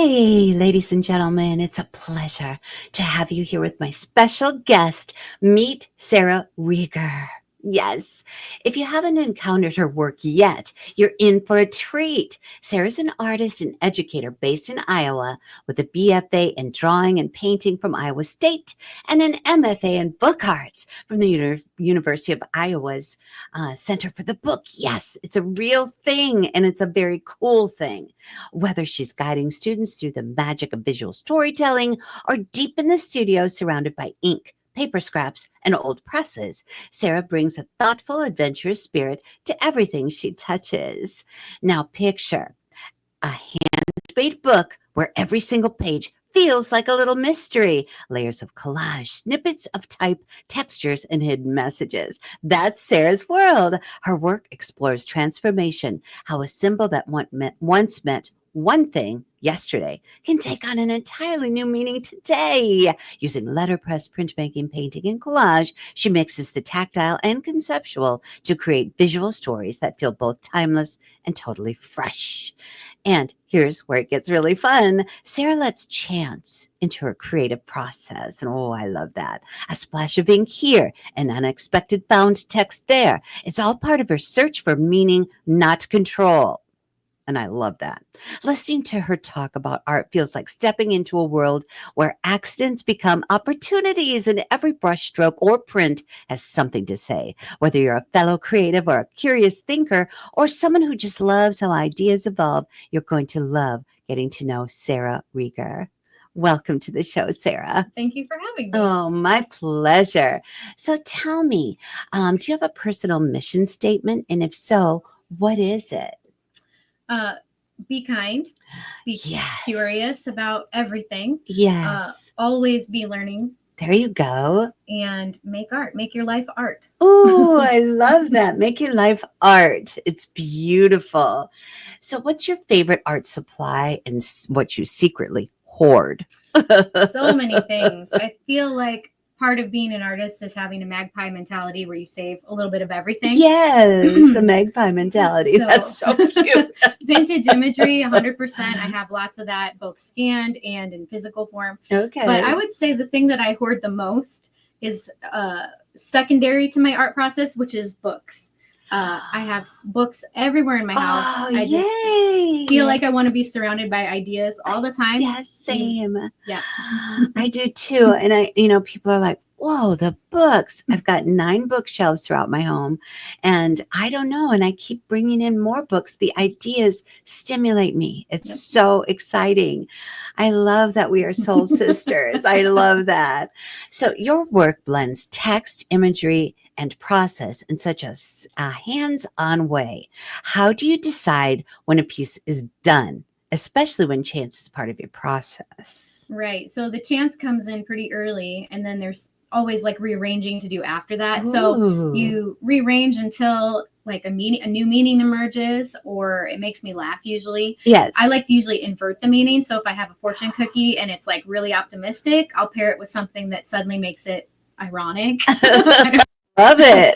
Hey, ladies and gentlemen, it's a pleasure to have you here with my special guest. Meet Sara Rieger. Yes, if you haven't encountered her work yet, you're in for a treat. Sarah's an artist and educator based in Iowa with a BFA in drawing and painting from Iowa State and an MFA in book arts from the University of Iowa's Center for the Book. Yes, it's a real thing and it's a very cool thing. Whether she's guiding students through the magic of visual storytelling or deep in the studio surrounded by ink, paper scraps, and old presses, Sara brings a thoughtful, adventurous spirit to everything she touches. Now, picture a handmade book where every single page feels like a little mystery. Layers of collage, snippets of type, textures, and hidden messages. That's Sara's world. Her work explores transformation, how a symbol that once meant one thing yesterday can take on an entirely new meaning today. Using letterpress, printmaking, painting, and collage, she mixes the tactile and conceptual to create visual stories that feel both timeless and totally fresh. And here's where it gets really fun. Sara lets chance into her creative process. And oh, I love that. A splash of ink here, an unexpected bound text there. It's all part of her search for meaning, not control. And I love that. Listening to her talk about art feels like stepping into a world where accidents become opportunities and every brushstroke or print has something to say. Whether you're a fellow creative or a curious thinker or someone who just loves how ideas evolve, you're going to love getting to know Sara Rieger. Welcome to the show, Sara. Thank you for having me. Oh, my pleasure. So tell me, do you have a personal mission statement? And if so, what is it? Be kind, be curious about everything. Yes. Always be learning. There you go. And make art. Make your life art. Oh, I love that. Make your life art. It's beautiful. So what's your favorite art supply and what you secretly hoard? So many things. I feel like part of being an artist is having a magpie mentality where you save a little bit of everything. Yes, a magpie mentality. That's so cute. Vintage imagery, 100%. I have lots of that, both scanned and in physical form. Okay. But I would say the thing that I hoard the most is secondary to my art process, which is books. I have books everywhere in my house. I just feel like I want to be surrounded by ideas all the time. Yes, same. Yeah. I do too. And people are like, whoa, the books. I've got 9 bookshelves throughout my home. And I don't know. And I keep bringing in more books. The ideas stimulate me. It's so exciting. I love that we are soul sisters. I love that. So your work blends text, imagery, and process in such a hands-on way. How do you decide when a piece is done, especially when chance is part of your process? Right. So the chance comes in pretty early, and then there's always like rearranging to do after that. Ooh. So you rearrange until like a new meaning emerges, or it makes me laugh usually. Yes. I like to usually invert the meaning. So if I have a fortune cookie and it's like really optimistic, I'll pair it with something that suddenly makes it ironic. Love it.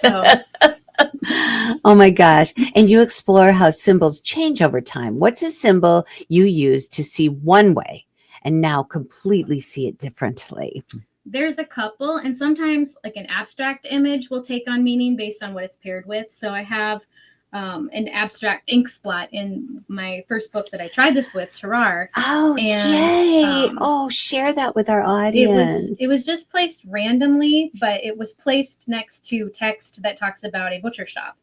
Oh my gosh. And you explore how symbols change over time. What's a symbol you use to see one way and now completely see it differently? There's a couple, and sometimes like an abstract image will take on meaning based on what it's paired with. So I have an abstract ink splat in my first book that I tried this with, Terrar. Oh, and, yay. Share that with our audience. It was just placed randomly, but it was placed next to text that talks about a butcher shop.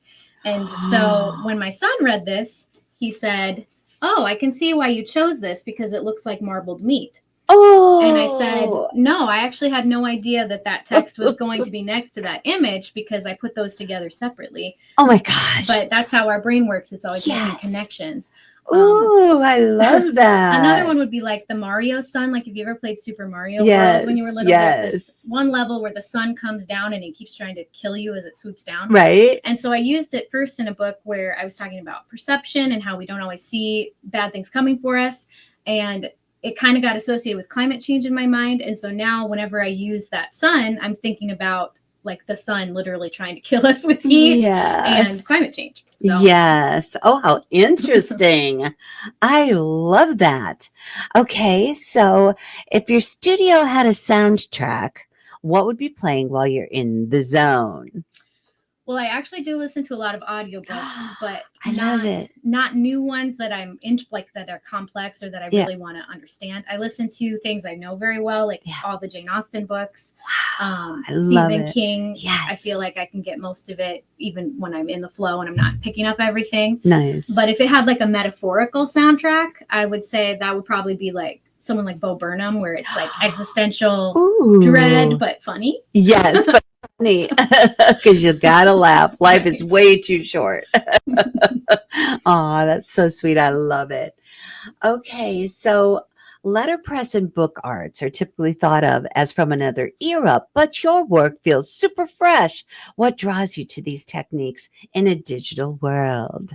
And so when my son read this, he said, "Oh, I can see why you chose this because it looks like marbled meat." Oh. And I said, no, I actually had no idea that text was going to be next to that image because I put those together separately. Oh my gosh. But that's how our brain works. It's always making connections. Oh, I love that. Another one would be like the Mario sun. Like if you ever played Super Mario World when you were little, there's this one level where the sun comes down and it keeps trying to kill you as it swoops down. Right. And so I used it first in a book where I was talking about perception and how we don't always see bad things coming for us. And it kind of got associated with climate change in my mind. And so now whenever I use that sun, I'm thinking about like the sun literally trying to kill us with heat and climate change. So. Yes. Oh, how interesting. I love that. Okay. So if your studio had a soundtrack, what would be playing while you're in the zone? Well, I actually do listen to a lot of audiobooks, but I love it. Not new ones that I'm in, like that are complex or that I really want to understand. I listen to things I know very well, like all the Jane Austen books, Stephen King. Yes. I feel like I can get most of it even when I'm in the flow and I'm not picking up everything. Nice. But if it had like a metaphorical soundtrack, I would say that would probably be like someone like Bo Burnham, where it's like existential dread, but funny. Yes, but funny, because you gotta laugh. Life is way too short. Oh, that's so sweet. I love it. Okay, so letterpress and book arts are typically thought of as from another era, but your work feels super fresh. What draws you to these techniques in a digital world?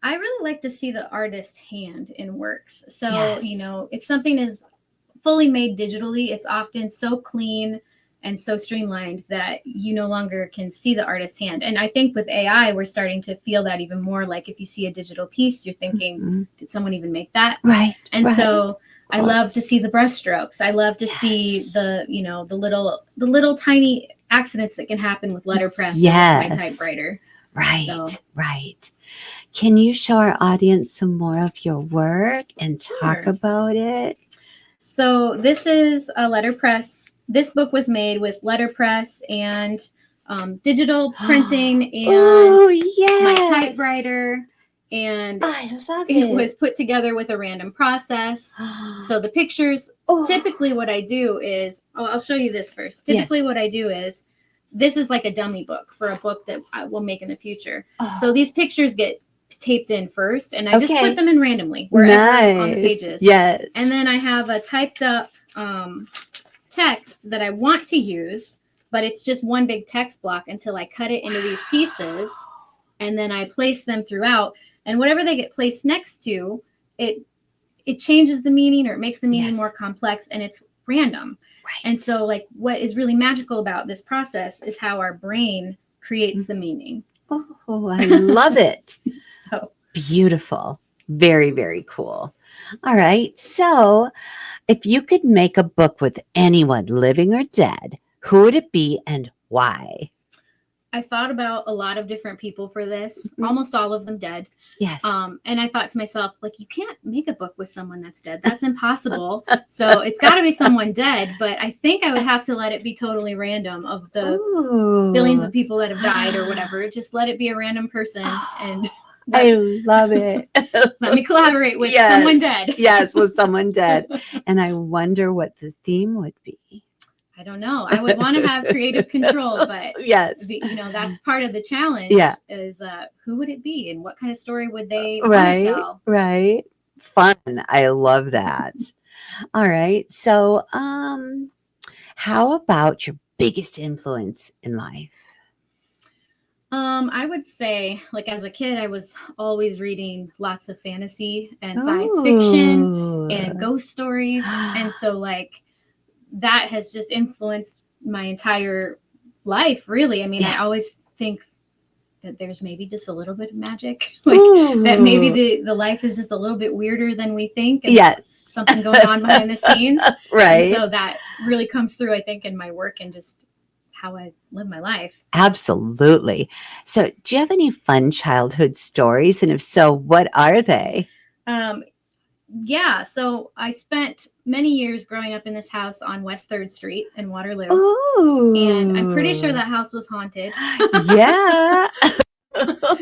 I really like to see the artist's hand in works. So, if something is fully made digitally, it's often so clean and so streamlined that you no longer can see the artist's hand. And I think with AI, we're starting to feel that even more. Like if you see a digital piece, you're thinking, did someone even make that? Right. And so I love to see the brushstrokes. I love to see the little tiny accidents that can happen with letterpress and my typewriter. Right. Right. Can you show our audience some more of your work and talk about it? So this is a letterpress. This book was made with letterpress and digital printing and my typewriter. And I love it was put together with a random process. So the pictures, typically what I do is, I'll show you this first. Typically what I do is, this is like a dummy book for a book that I will make in the future. So these pictures get taped in first, and I just put them in randomly wherever on the pages. Yes. And then I have a typed up text that I want to use, but it's just one big text block until I cut it into these pieces, and then I place them throughout. And whatever they get placed next to, it changes the meaning, or it makes the meaning more complex, and it's random. Right. And so, like, what is really magical about this process is how our brain creates the meaning. Oh, I love it. So beautiful. Very, very cool. All right. So if you could make a book with anyone, living or dead, who would it be and why? I thought about a lot of different people for this, almost all of them dead. Yes. And I thought to myself, like, you can't make a book with someone that's dead. That's impossible. So it's got to be someone dead. But I think I would have to let it be totally random, of the billions of people that have died or whatever. Just let it be a random person. And I love it. Let me collaborate with someone dead. Yes, with someone dead. And I wonder what the theme would be. I don't know. I would want to have creative control, but that's part of the challenge. Yeah. Is who would it be, and what kind of story would they tell? Right. Fun. I love that. All right. So, how about your biggest influence in life? I would say, like, as a kid, I was always reading lots of fantasy and science fiction and ghost stories, and so like, that has just influenced my entire life, really. I mean, I always think that there's maybe just a little bit of magic, like that maybe the life is just a little bit weirder than we think. And something going on behind the scenes. Right. And so that really comes through, I think, in my work and just how I live my life. Absolutely. So do you have any fun childhood stories? And if so, what are they? Yeah, so I spent many years growing up in this house on West 3rd Street in Waterloo. Ooh. And I'm pretty sure that house was haunted. Yeah.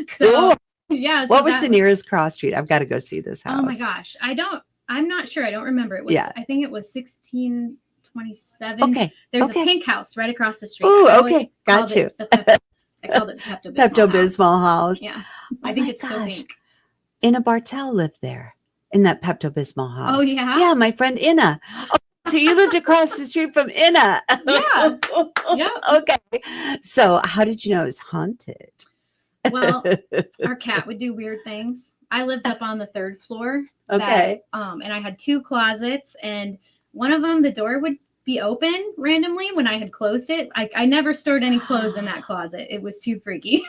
So, yeah. What was the nearest cross street? I've got to go see this house. Oh my gosh. I'm not sure. I don't remember. It was, I think it was 1627. Okay. There's a pink house right across the street. Oh, okay. Got you. I called it Pepto-Bismol house. Yeah. I think it's still pink. Inna Bartel lived there. In that Pepto-Bismol house. Oh, yeah? Yeah, my friend Inna. Oh, so you lived across the street from Inna. Yeah. Yeah. Okay. So how did you know it was haunted? Well, our cat would do weird things. I lived up on the 3rd floor. Okay. And I had 2 closets, and one of them, the door would be open randomly when I had closed it. I never stored any clothes in that closet. It was too freaky.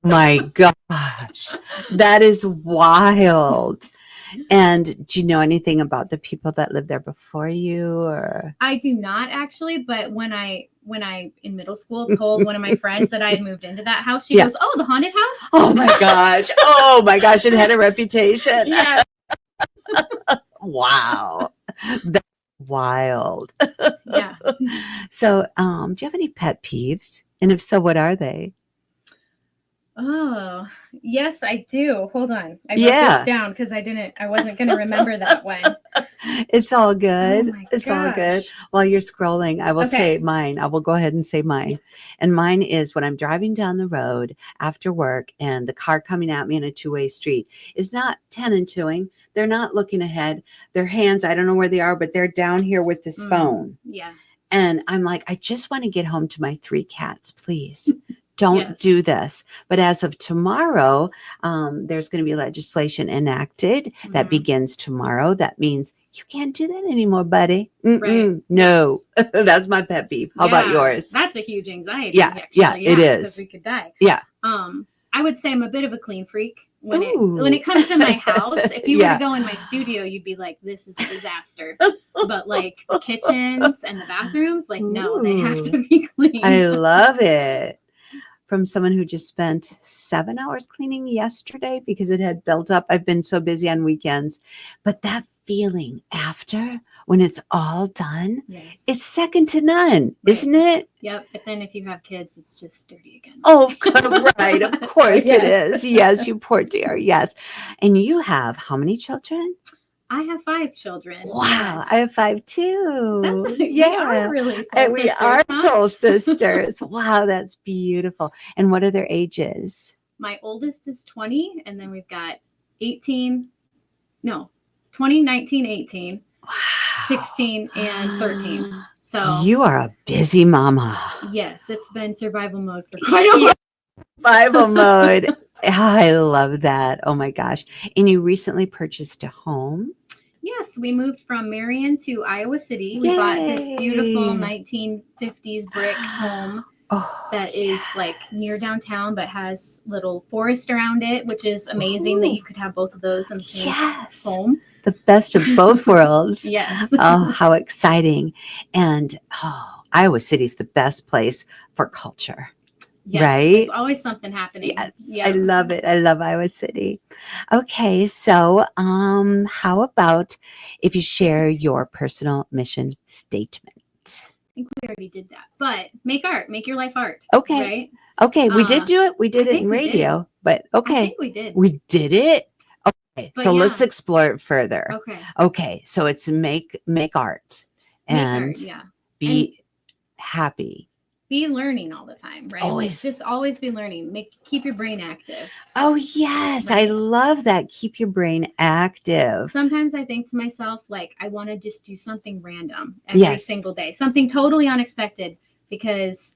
My gosh, that is wild. And do you know anything about the people that lived there before you, or? I do not actually, but when I in middle school told one of my friends that I had moved into that house, she goes, "Oh, the haunted house?" Oh my gosh. Oh my gosh, it had a reputation. Yeah. Wow. That's wild. Yeah. So, do you have any pet peeves? And if so, what are they? Oh, yes, I do. Hold on. I wrote this down because I wasn't going to remember that one. It's all good. Oh my It's all good. gosh. While you're scrolling, I will say Okay. mine. I will go ahead and say mine. Yes. And mine is when I'm driving down the road after work and the car coming at me in a two-way street is not 10 and 2ing. They're not looking ahead. Their hands, I don't know where they are, but they're down here with this phone. Yeah. And I'm like, I just want to get home to my 3 cats, please. Don't do this. But as of tomorrow, there's going to be legislation enacted that begins tomorrow. That means you can't do that anymore, buddy. Right. No, that's my pet peeve. How about yours? That's a huge anxiety. Yeah, it is. Because we could die. Yeah. I would say I'm a bit of a clean freak when it comes to my house. If you were to go in my studio, you'd be like, "This is a disaster." But like the kitchens and the bathrooms, like no, they have to be clean. I love it. From someone who just spent 7 hours cleaning yesterday because it had built up. I've been so busy on weekends, but that feeling after when it's all done, it's second to none, isn't it? Yep. But then if you have kids, it's just dirty again. Oh, right. Of course it is. Yes, you poor dear. Yes. And you have how many children? I have 5 children. Wow, I have 5 too. We are really soul sisters. We are soul sisters. Wow, that's beautiful. And what are their ages? My oldest is 20, and then we've got 20, 19, 18, 16, and 13. So you are a busy mama. Yes, it's been survival mode for quite a while. Survival mode. I love that. Oh my gosh. And you recently purchased a home? Yes, we moved from Marion to Iowa City. We bought this beautiful 1950s brick home that is like near downtown, but has little forest around it, which is amazing that you could have both of those in the same home. The best of both worlds. Yes. Oh, how exciting. And Iowa City's the best place for culture. Yes, right? There's always something happening. Yes, I love it. I love Iowa City. Okay, so how about if you share your personal mission statement? I think we already did that, but make art, make your life art. Okay. Right? Okay, we did do it. We did it in radio, but okay. I think we did. We did it? Okay, so let's explore it further. Okay, so it's make art and be happy. Be learning all the time, right? Always be learning. Keep your brain active. Oh yes, right? I love that. Keep your brain active. Sometimes I think to myself, like, I want to just do something random every single day, something totally unexpected, because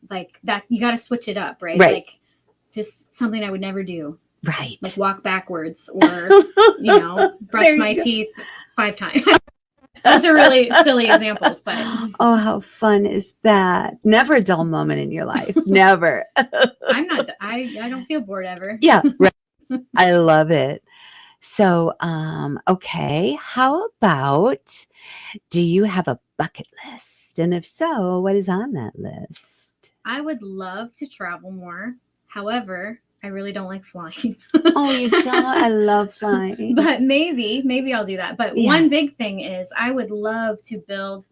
like that you got to switch it up, right? Like just something I would never do. Right. Like walk backwards or brush my teeth 5 times. Those are really silly examples, but oh, how fun is that? Never a dull moment in your life. Never. I don't feel bored ever. Yeah, right. I love it. So, okay, how about, do you have a bucket list? And if so, what is on that list? I would love to travel more. However, I really don't like flying. Oh, you don't? I love flying. But maybe I'll do that. But one big thing is I would love to build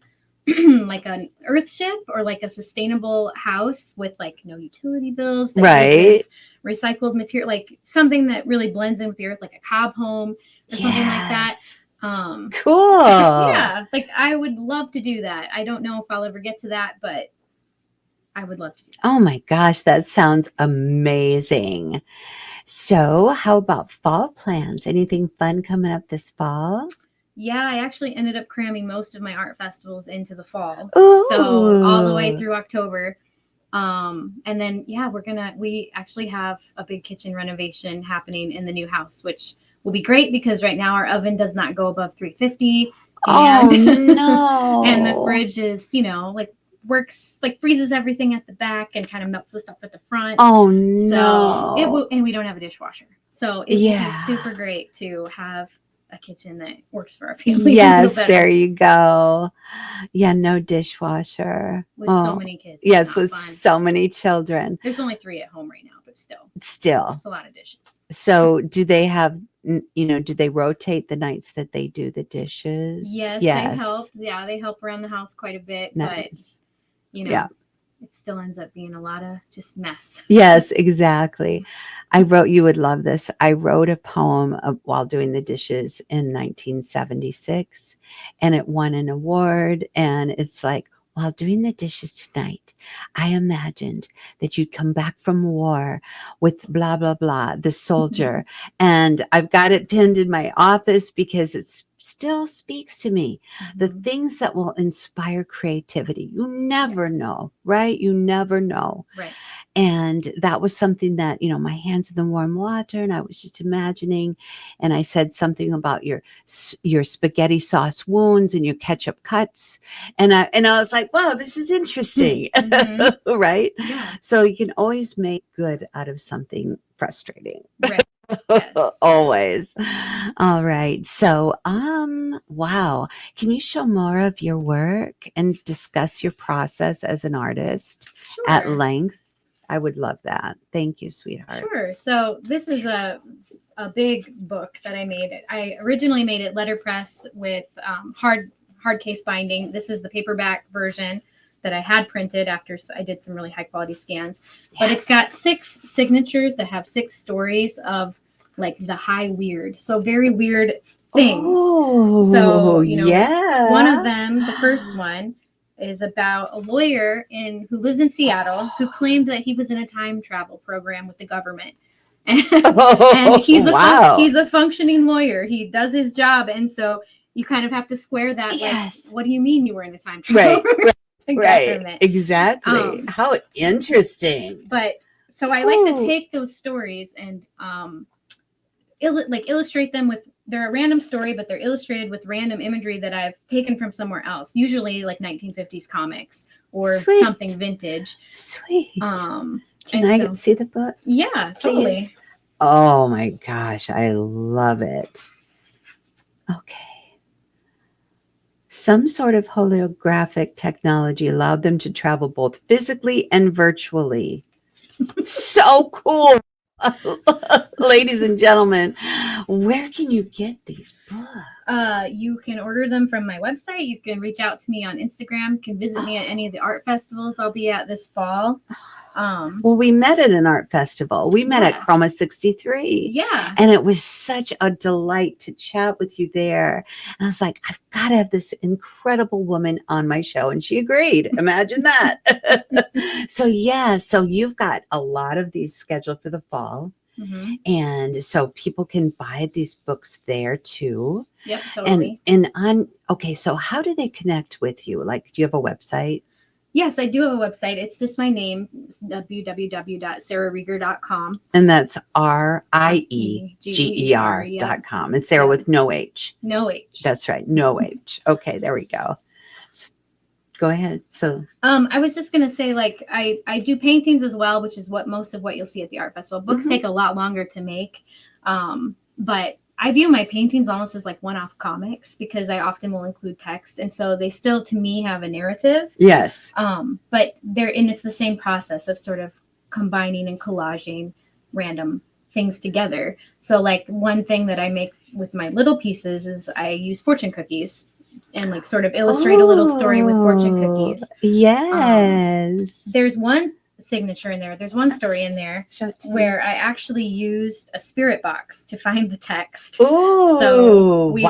like an earth ship or like a sustainable house with like no utility bills. That uses recycled material, like something that really blends in with the earth, like a cob home or something like that. Cool. Yeah. Like I would love to do that. I don't know if I'll ever get to that, but I would love to do that. Oh my gosh, that sounds amazing. So how about fall plans? Anything fun coming up this fall? Yeah, I actually ended up cramming most of my art festivals into the fall. Ooh. So all the way through October. And then, we actually have a big kitchen renovation happening in the new house, which will be great because right now our oven does not go above 350. Oh And no. and the fridge is, like works, like freezes everything at the back and kind of melts the stuff at the front. Oh So no. and we don't have a dishwasher. So it would be super great to have a kitchen that works for our family a little better. There you go. Yeah, no dishwasher. With so many kids. Yes, with so many children. There's only 3 at home right now, but still. It's a lot of dishes. So do they have, do they rotate the nights that they do the dishes? Yes. They help. Yeah, they help around the house quite a bit. Nice. But, it still ends up being a lot of just mess. Yes, exactly. You would love this. I wrote a poem while doing the dishes in 1976, and it won an award. And it's like, while doing the dishes tonight, I imagined that you'd come back from war with blah, blah, blah, the soldier. And I've got it pinned in my office because it still speaks to me. The things that will inspire creativity. You never know, right? You never know. Right. And that was something that, my hands in the warm water, and I was just imagining, and I said something about your spaghetti sauce wounds and your ketchup cuts. And I was like, wow, this is interesting. Right? Yeah. So you can always make good out of something frustrating. Right. Yes. Always. All right. So, wow. Can you show more of your work and discuss your process as an artist at length? I would love that. Thank you, sweetheart. Sure. So this is a big book that I made. I originally made it letterpress with hard case binding. This is the paperback version that I had printed after I did some really high quality scans. But it's got 6 signatures that have 6 stories of like the high weird. So very weird things. Oh, so, one of them, the first one, is about a lawyer who lives in Seattle who claimed that he was in a time travel program with the government. And he's a functioning lawyer. He does his job. And so you kind of have to square that. Yes. Like, what do you mean you were in a time travel program? Right. Exactly. How interesting. But so I like to take those stories and illustrate them with, they're a random story, but they're illustrated with random imagery that I've taken from somewhere else, usually like 1950s comics or something vintage. Sweet. Can I see the book? Yeah, totally. Please? Oh my gosh, I love it. Okay. Some sort of holographic technology allowed them to travel both physically and virtually. So cool. Ladies and gentlemen, where can you get these books? You can order them from my website. You can reach out to me on Instagram. You can visit me at any of the art festivals I'll be at this fall. Well, we met at an art festival. We met at Chroma 63. Yeah. And it was such a delight to chat with you there. And I was like, I've got to have this incredible woman on my show. And she agreed. Imagine that. So you've got a lot of these scheduled for the fall. Mm-hmm. And so people can buy these books there too. Yep, totally. So how do they connect with you? Like, do you have a website? Yes, I do have a website. It's just my name, www.sararieger.com. And that's RIEGER.com. And Sarah with no H. No H. That's right. No H. Okay, there we go. Go ahead. So I was just going to say, like, I do paintings as well, which is most of what you'll see at the art festival. Books take a lot longer to make. But I view my paintings almost as like one-off comics because I often will include text. And so they still, to me, have a narrative. Yes. But it's the same process of sort of combining and collaging random things together. So like one thing that I make with my little pieces is I use fortune cookies and like sort of illustrate a little story with fortune cookies. Yes. There's one signature in there. There's one story in there where I actually used a spirit box to find the text. Oh, so we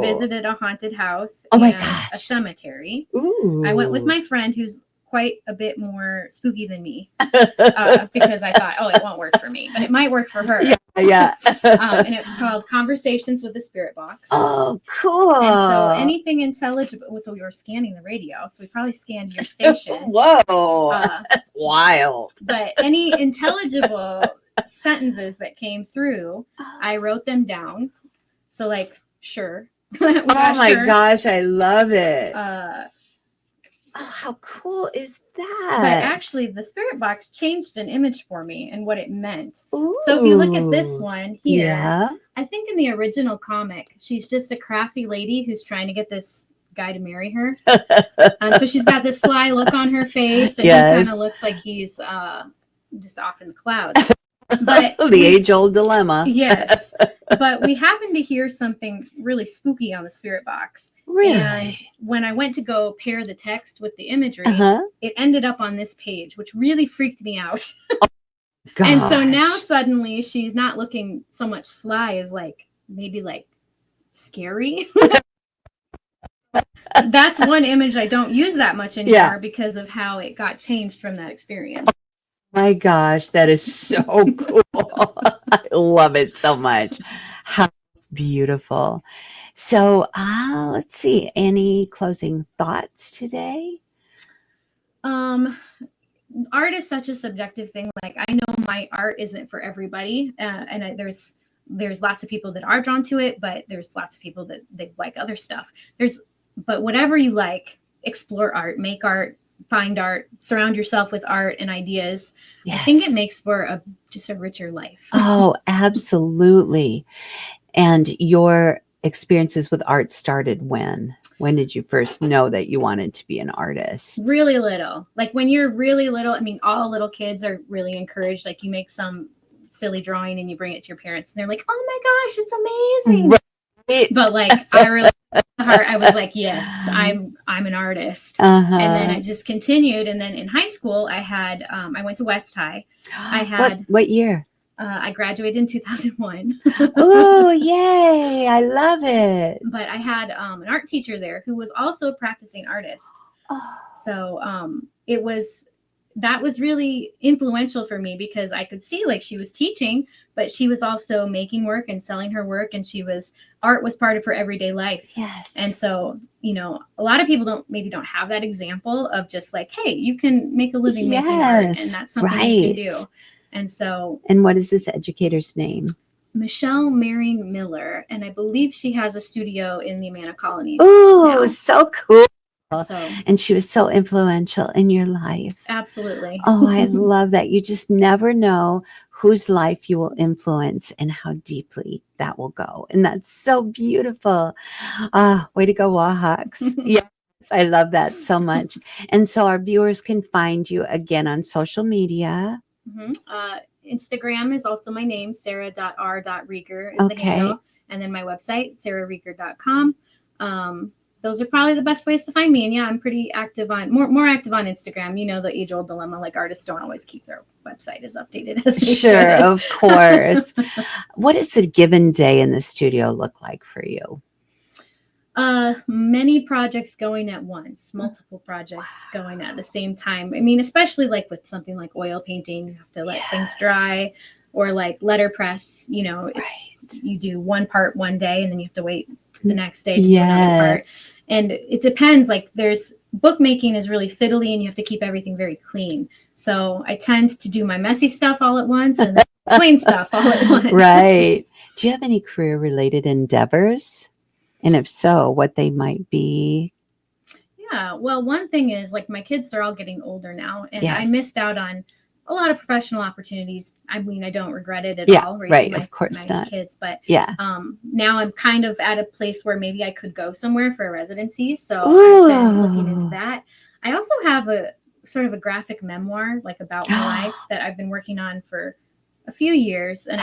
visited a haunted house and a cemetery. Ooh. I went with my friend who's quite a bit more spooky than me because I thought, it won't work for me, but it might work for her. Yeah. And it's called Conversations with the Spirit Box. Oh, cool. And so anything intelligible, so we were scanning the radio, so we probably scanned your station. Whoa. Wild. But any intelligible sentences that came through, I wrote them down. So like, sure, Oh my gosh, I love it. Oh, how cool is but that? actually, the spirit box changed an image for me and what it meant. So if you look at this one here, Yeah. I think in the original comic, she's just a crafty lady who's trying to get this guy to marry her. So she's got this sly look on her face, and he kind of looks like he's just off in the clouds. But the age-old dilemma. Yes. But we happened to hear something really spooky on the spirit box. Really? And when I went to go pair the text with the imagery, it ended up on this page, which really freaked me out. And so now suddenly she's not looking so much sly as like maybe like scary. That's one image I don't use that much anymore because of how it got changed from that experience. My gosh, that is so cool. I love it so much. How beautiful. So let's see, any closing thoughts today? Art is such a subjective thing. Like, I know my art isn't for everybody, and there's lots of people that are drawn to it, but there's lots of people that they like other stuff. But whatever you like, explore art, make art, find art, surround yourself with art and ideas. I think it makes for just a richer life. Oh, absolutely. And your experiences with art started when? When did you first know that you wanted to be an artist? Really little. Like when you're really little, I mean, all little kids are really encouraged. Like you make some silly drawing and you bring it to your parents and they're like, oh my gosh, it's amazing. Right. But like I really I was like, yes, I'm an artist. And then I just continued. And then in high school, I went to West High. I had what year? I graduated in 2001. Oh, yay. I love it. But I had an art teacher there who was also a practicing artist. Oh. So that was really influential for me because I could see like she was teaching, but she was also making work and selling her work. And art was part of her everyday life. Yes. And so, a lot of people don't have that example of just like, hey, you can make a living making art, and that's something you can do. And what is this educator's name? Michelle Marion Miller. And I believe she has a studio in the Amana Colonies. Oh, so cool. And she was so influential in your life. Absolutely. Oh, I love that. You just never know whose life you will influence and how deeply that will go. And that's so beautiful. Way to go, Wahawks. Yes, I love that so much. And so our viewers can find you again on social media. Mm-hmm. Instagram is also my name, Sara.r.Rieger is the handle. And then my website, sararieger.com. Those are probably the best ways to find me. And yeah, I'm pretty active more active on Instagram. The age-old dilemma, like artists don't always keep their website as updated as they should. Of course. What does a given day in the studio look like for you? Many projects going at once, multiple projects going at the same time. I mean, especially like with something like oil painting, you have to let things dry, or like letterpress, you do one part one day and then you have to wait the next day to do another part. And it depends. Like bookmaking is really fiddly and you have to keep everything very clean. So I tend to do my messy stuff all at once and clean stuff all at once. Right. Do you have any career related endeavors? And if so, what they might be? Yeah. Well, one thing is like my kids are all getting older now and I missed out on a lot of professional opportunities. I mean, I don't regret it at all. Right. Of course not. Kids, but now I'm kind of at a place where maybe I could go somewhere for a residency. So I've been looking into that. I also have a sort of a graphic memoir, like about my life that I've been working on for a few years. And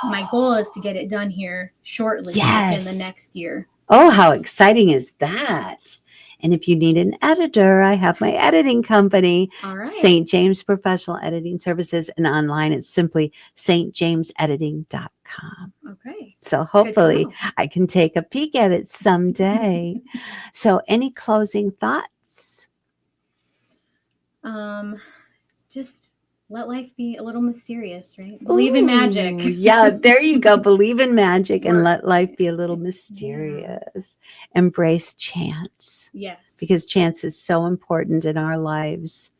my goal is to get it done here shortly in the next year. Oh, how exciting is that? And if you need an editor, I have my editing company, St. James Professional Editing Services, and online it's simply stjamesediting.com. Okay. So hopefully I can take a peek at it someday. So any closing thoughts? Just let life be a little mysterious, right? Believe in magic. Yeah, there you go. Believe in magic and let life be a little mysterious. Embrace chance. Yes. Because chance is so important in our lives.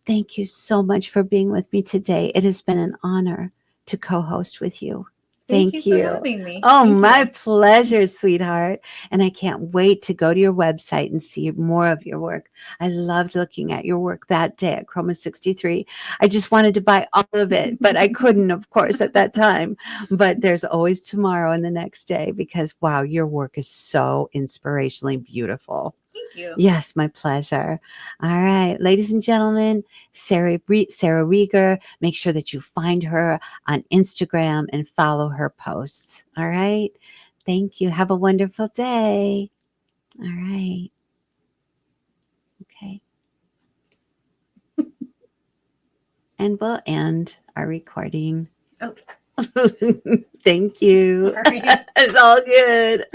Thank you so much for being with me today. It has been an honor to co-host with you. Thank you Thank for you. having me. Oh, Thank my you. pleasure, sweetheart. And I can't wait to go to your website and see more of your work. I loved looking at your work that day at Chroma 63. I just wanted to buy all of it, but I couldn't, of course, at that time. But there's always tomorrow and the next day because, wow, your work is so inspirationally beautiful. Thank you. Yes, my pleasure. All right, ladies and gentlemen, Sara Rieger, make sure that you find her on Instagram and follow her posts. All right. Thank you. Have a wonderful day. All right. Okay. And we'll end our recording. Okay. Thank you. Sorry. It's all good.